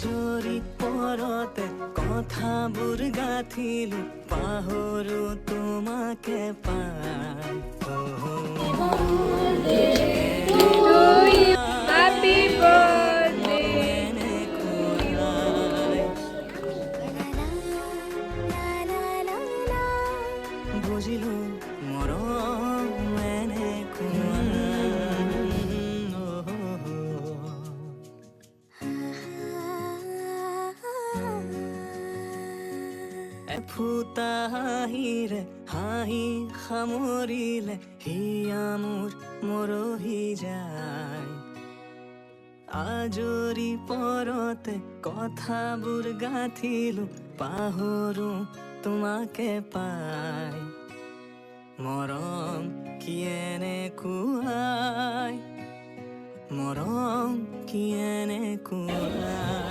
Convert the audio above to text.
আজৰি পৰতে কথাবোৰ গাঁঠিলো পাহৰো তোমাকে পাই Happy birthday. বুঝিলো মৰম এনেকুৱা ফুটা হাঁহিৰে হাঁহি সামৰিলে হিয়া মোৰ মৰহি যায় আজৰি পৰতে কথাবোৰ গাঁঠিলো পাহৰো তোমাকে পাই মৰম কি এনেকুৱাই মৰম কি এনেকুৱাই